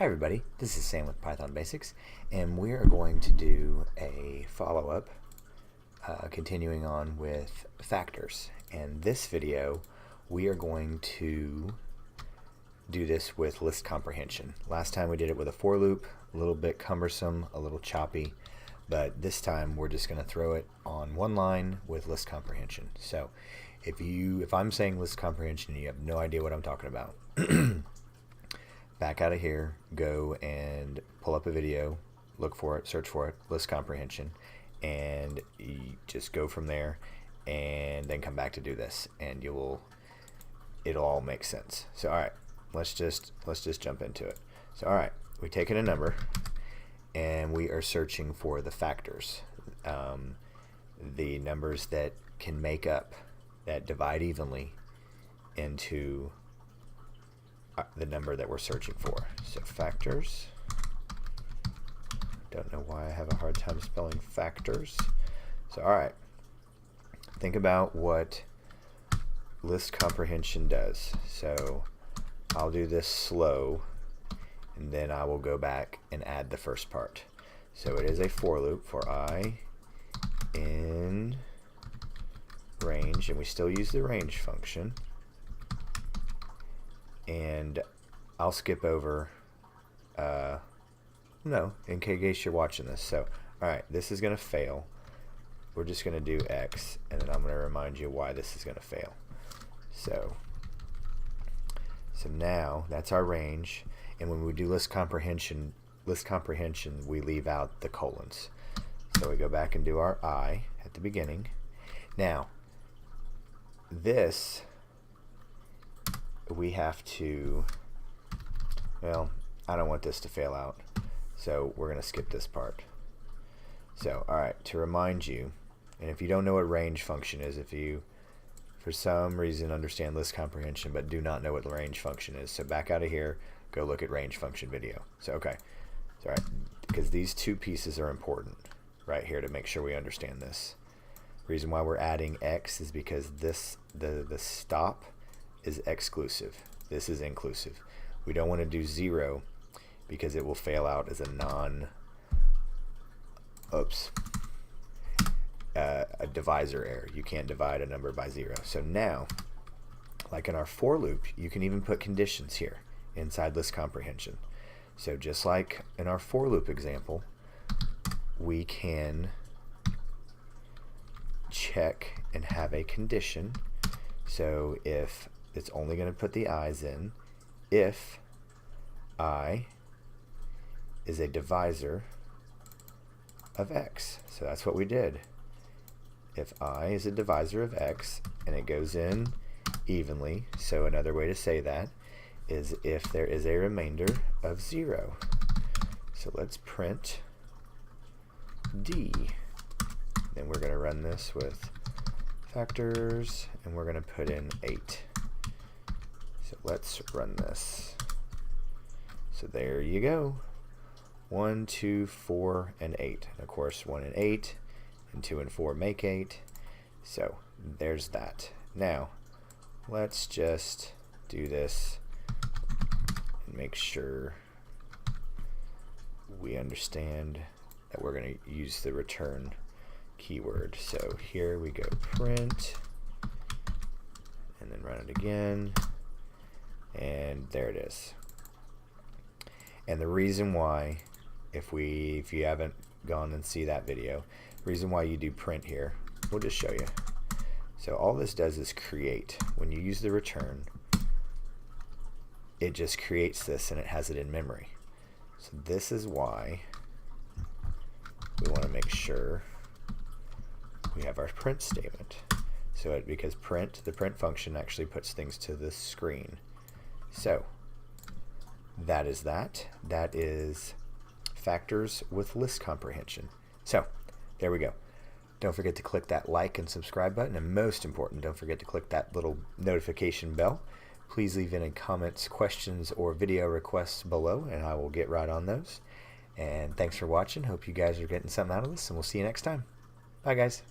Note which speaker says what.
Speaker 1: Hi everybody, this is Sam with Python Basics, and we are going to do a follow-up continuing on with factors. And this video we are going to do this with list comprehension. Last time we did it with a for loop, a little bit cumbersome, a little choppy, but this time we're just going to throw it on one line with list comprehension. So if I'm saying list comprehension and you have no idea what I'm talking about, back out of here, go and pull up a video, look for it, search for it, list comprehension, and you just go from there and then come back to do this, and it'll all make sense. So all right, let's just jump into it. So all right, we've taken a number and we are searching for the factors, the numbers that can make up, that divide evenly into the number that we're searching for. So factors, don't know why I have a hard time spelling factors. So all right, think about what list comprehension does. So I'll do this slow and then I will go back and add the first part. So it is a for loop for I in range, and we still use the range function. And I'll skip over, no, in case you're watching this. So, all right, this is going to fail. We're just going to do X, and then I'm going to remind you why this is going to fail. So now that's our range. And when we do list comprehension, we leave out the colons. So we go back and do our I at the beginning. Now, this, we have to, well, I don't want this to fail out, so we're going to skip this part. So all right, to remind you, and if you don't know what range function is, if you for some reason understand list comprehension but do not know what the range function is, so back out of here, go look at range function video. So okay, so all right, because these two pieces are important right here to make sure we understand this. The reason why we're adding X is because this, the stop is exclusive. This is inclusive. We don't want to do 0 because it will fail out as a a divisor error. You can't divide a number by 0. So now, like in our for loop, you can even put conditions here inside list comprehension. So just like in our for loop example, we can check and have a condition. So if it's only going to put the i's in if I is a divisor of X. So that's what we did. If I is a divisor of X and it goes in evenly, so another way to say that is if there is a remainder of 0. So let's print D. Then we're going to run this with factors and we're going to put in 8. So let's run this. So there you go. 1, 2, 4, and 8. And of course 1 and 8 and 2 and 4 make 8. So there's that. Now let's just do this and make sure we understand that we're going to use the return keyword. So here we go, print, and then run it again, and there it is. And the reason why, if you haven't gone and see that video, the reason why you do print here, we'll just show you. So all this does is create. When you use the return, it just creates this and it has it in memory. So this is why we want to make sure we have our print statement. So because the print function actually puts things to the screen. So that is that. That is factors with list comprehension. So there we go. Don't forget to click that like and subscribe button, and most important, don't forget to click that little notification bell. Please leave any comments, questions, or video requests below, and I will get right on those. And thanks for watching. Hope you guys are getting something out of this, and we'll see you next time. Bye, guys.